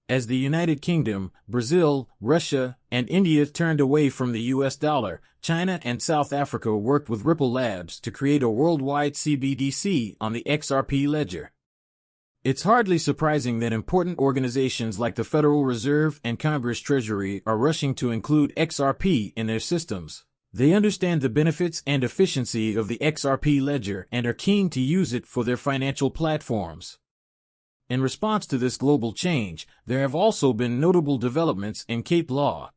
As the United Kingdom, Brazil, Russia, and India turned away from the US dollar, China and South Africa worked with Ripple Labs to create a worldwide CBDC on the XRP ledger. It's hardly surprising that important organizations like the Federal Reserve and Congress Treasury are rushing to include XRP in their systems. They understand the benefits and efficiency of the XRP ledger and are keen to use it for their financial platforms. In response to this global change, there have also been notable developments in Cape law.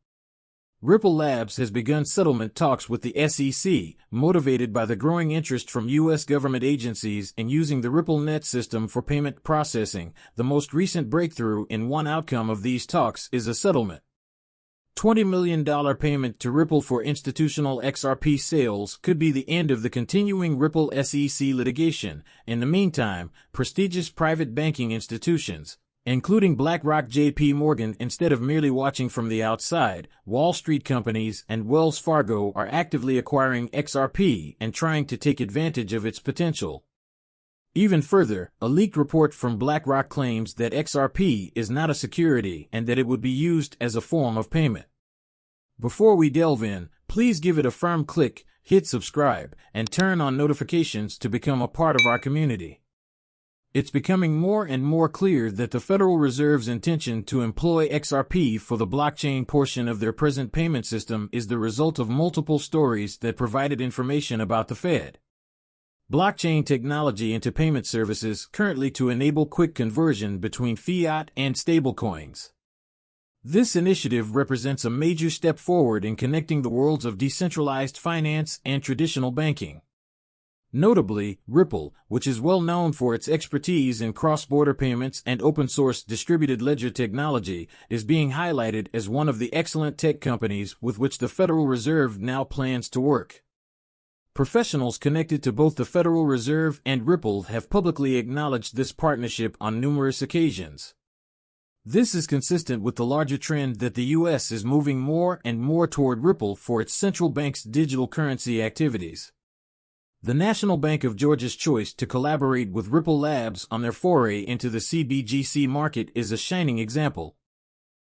Ripple Labs has begun settlement talks with the SEC, motivated by the growing interest from U.S. government agencies in using the RippleNet system for payment processing. The most recent breakthrough in one outcome of these talks is a settlement. $20 million payment to Ripple for institutional XRP sales could be the end of the continuing Ripple SEC litigation. In the meantime, prestigious private banking institutions, including BlackRock, J.P. Morgan, instead of merely watching from the outside, Wall Street companies and Wells Fargo are actively acquiring XRP and trying to take advantage of its potential. Even further, a leaked report from BlackRock claims that XRP is not a security and that it would be used as a form of payment. Before we delve in, please give it a firm click, hit subscribe, and turn on notifications to become a part of our community. It's becoming more and more clear that the Federal Reserve's intention to employ XRP for the blockchain portion of their present payment system is the result of multiple stories that provided information about the Fed. Blockchain technology into payment services currently to enable quick conversion between fiat and stablecoins. This initiative represents a major step forward in connecting the worlds of decentralized finance and traditional banking. Notably, Ripple, which is well known for its expertise in cross-border payments and open-source distributed ledger technology, is being highlighted as one of the excellent tech companies with which the Federal Reserve now plans to work. Professionals connected to both the Federal Reserve and Ripple have publicly acknowledged this partnership on numerous occasions. This is consistent with the larger trend that the U.S. is moving more and more toward Ripple for its central bank's digital currency activities. The National Bank of Georgia's choice to collaborate with Ripple Labs on their foray into the CBDC market is a shining example.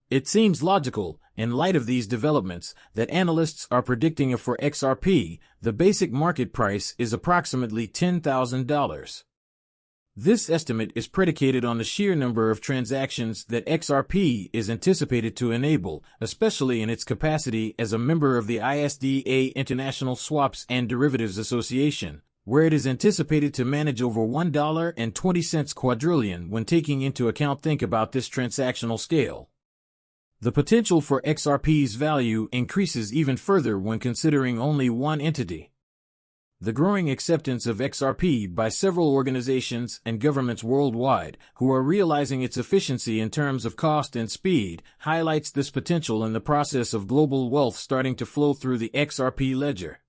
It seems logical, in light of these developments, that analysts are predicting for XRP, the basic market price is approximately $10,000. This estimate is predicated on the sheer number of transactions that XRP is anticipated to enable, especially in its capacity as a member of the ISDA International Swaps and Derivatives Association, where it is anticipated to manage over $1.20 quadrillion when taking into account. Think about this transactional scale. The potential for XRP's value increases even further when considering only one entity. The growing acceptance of XRP by several organizations and governments worldwide, who are realizing its efficiency in terms of cost and speed, highlights this potential in the process of global wealth starting to flow through the XRP ledger.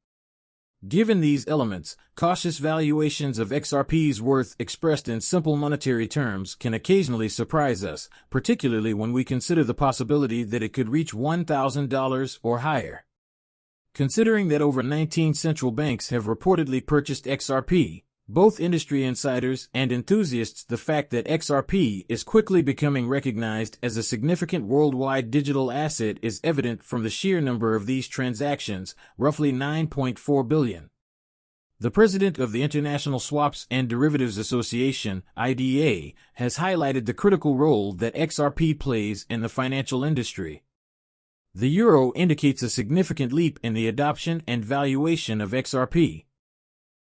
Given these elements, cautious valuations of XRP's worth expressed in simple monetary terms can occasionally surprise us, particularly when we consider the possibility that it could reach $1,000 or higher. Considering that over 19 central banks have reportedly purchased XRP, both industry insiders and enthusiasts, the fact that XRP is quickly becoming recognized as a significant worldwide digital asset is evident from the sheer number of these transactions, roughly 9.4 billion. The president of the International Swaps and Derivatives Association, IDA, has highlighted the critical role that XRP plays in the financial industry. The euro indicates a significant leap in the adoption and valuation of XRP.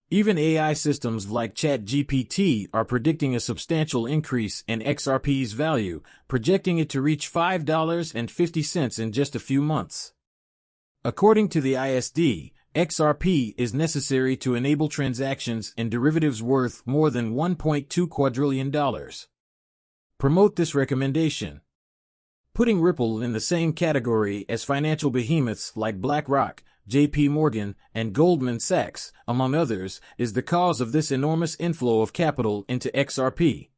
Even AI systems like ChatGPT are predicting a substantial increase in XRP's value, projecting it to reach $5.50 in just a few months. According to the ISD, XRP is necessary to enable transactions in derivatives worth more than $1.2 quadrillion. Promote this recommendation. Putting Ripple in the same category as financial behemoths like BlackRock, J.P. Morgan, and Goldman Sachs, among others, is the cause of this enormous inflow of capital into XRP.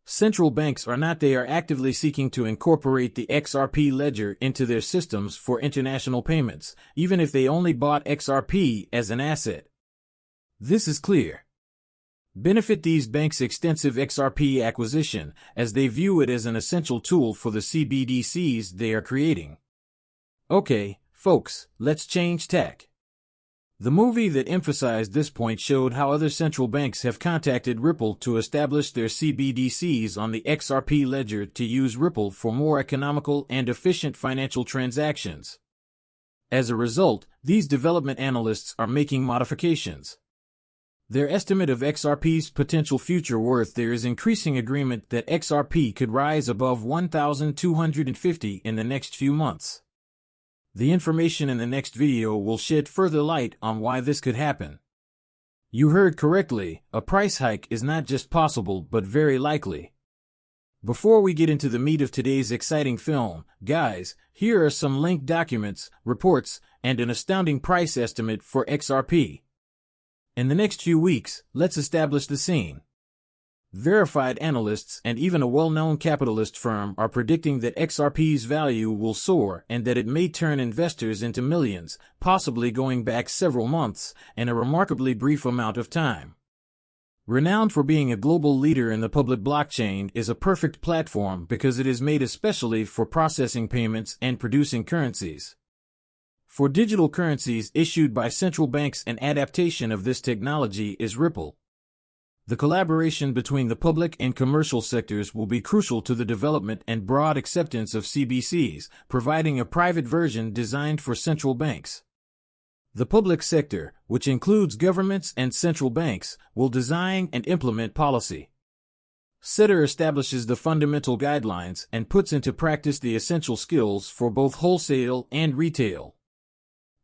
Central banks are not. They are actively seeking to incorporate the XRP ledger into their systems for international payments, even if they only bought XRP as an asset. This is clear. benefit these banks' extensive XRP acquisition, as they view it as an essential tool for the CBDCs they are creating. Okay, folks, let's change tack. The movie that emphasized this point showed how other central banks have contacted Ripple to establish their CBDCs on the XRP ledger to use Ripple for more economical and efficient financial transactions. As a result, these development analysts are making modifications. Their estimate of XRP's potential future worth. There is increasing agreement that XRP could rise above 1,250 in the next few months. The information in the next video will shed further light on why this could happen. You heard correctly, a price hike is not just possible but very likely. Before we get into the meat of today's exciting film, guys, here are some linked documents, reports, and an astounding price estimate for XRP. In the next few weeks, let's establish the scene. Verified analysts and even a well-known capitalist firm are predicting that XRP's value will soar and that it may turn investors into millions, possibly going back several months, in a remarkably brief amount of time. Renowned for being a global leader in the public blockchain, is a perfect platform because it is made especially for processing payments and producing currencies. For digital currencies issued by central banks, an adaptation of this technology is Ripple. The collaboration between the public and commercial sectors will be crucial to the development and broad acceptance of CBDCs, providing a private version designed for central banks. The public sector, which includes governments and central banks, will design and implement policy. CETR establishes the fundamental guidelines and puts into practice the essential skills for both wholesale and retail.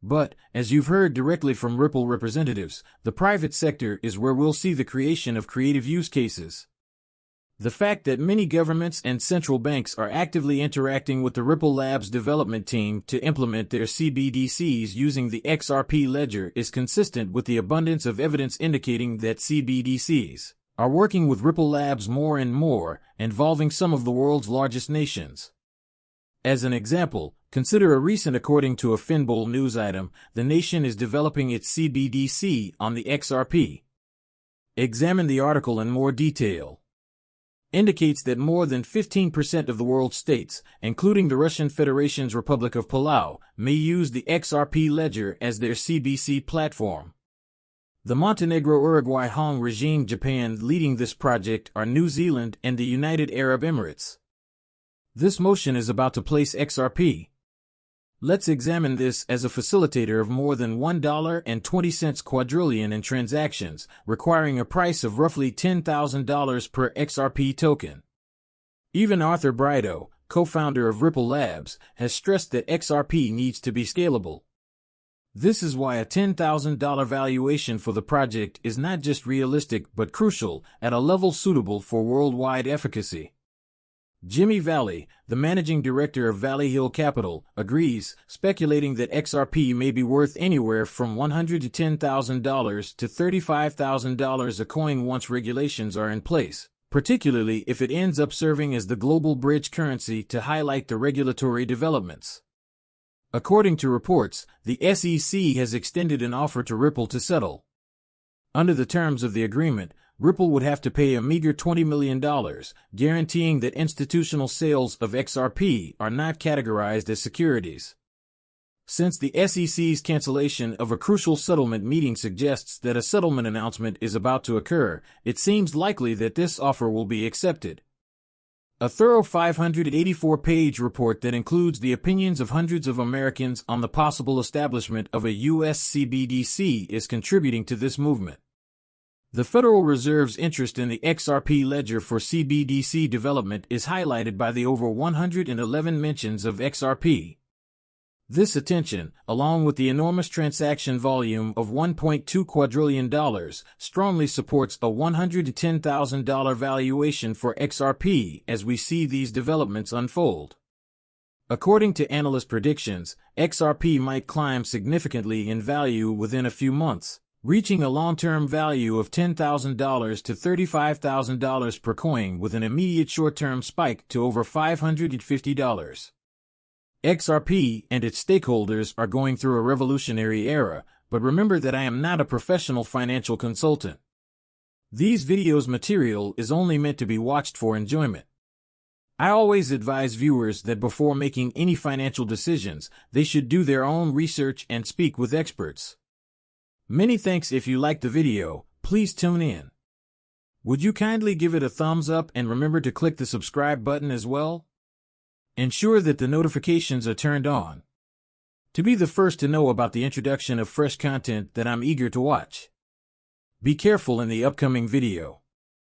But, as you've heard directly from Ripple representatives, the private sector is where we'll see the creation of creative use cases. The fact that many governments and central banks are actively interacting with the Ripple Labs development team to implement their CBDCs using the XRP ledger is consistent with the abundance of evidence indicating that CBDCs are working with Ripple Labs more and more, involving some of the world's largest nations. As an example, consider a recent. According to a Finbowl news item, the nation is developing its CBDC on the XRP. Examine the article in more detail. Indicates that more than 15% of the world's states, including the Russian Federation's Republic of Palau, may use the XRP ledger as their CBDC platform. The Montenegro-Uruguay Hong regime. Japan leading this project are New Zealand and the United Arab Emirates. This motion is about to place XRP. Let's examine this as a facilitator of more than $1.20 quadrillion in transactions, requiring a price of roughly $10,000 per XRP token. Even Arthur Brido, co-founder of Ripple Labs, has stressed that XRP needs to be scalable. This is why a $10,000 valuation for the project is not just realistic but crucial, at a level suitable for worldwide efficacy. Jimmy Valley, the managing director of Valley Hill Capital, agrees, speculating that XRP may be worth anywhere from $110,000 to $35,000 a coin once regulations are in place, particularly if it ends up serving as the global bridge currency to highlight the regulatory developments. According to reports, the SEC has extended an offer to Ripple to settle. Under the terms of the agreement, Ripple would have to pay a meager $20 million, guaranteeing that institutional sales of XRP are not categorized as securities. Since the SEC's cancellation of a crucial settlement meeting suggests that a settlement announcement is about to occur, it seems likely that this offer will be accepted. A thorough 584-page report that includes the opinions of hundreds of Americans on the possible establishment of a U.S. CBDC is contributing to this movement. The Federal Reserve's interest in the XRP ledger for CBDC development is highlighted by the over 111 mentions of XRP. This attention, along with the enormous transaction volume of $1.2 quadrillion, strongly supports a $110,000 valuation for XRP as we see these developments unfold. According to analyst predictions, XRP might climb significantly in value within a few months, reaching a long-term value of $10,000 to $35,000 per coin with an immediate short-term spike to over $550. XRP and its stakeholders are going through a revolutionary era, but remember that I am not a professional financial consultant. These videos material is only meant to be watched for enjoyment. I always advise viewers that before making any financial decisions, they should do their own research and speak with experts. Many thanks. If you liked the video, please tune in. Would you kindly give it a thumbs up and remember to click the subscribe button as well? Ensure that the notifications are turned on to be the first to know about the introduction of fresh content that I'm eager to watch. Be careful in the upcoming video.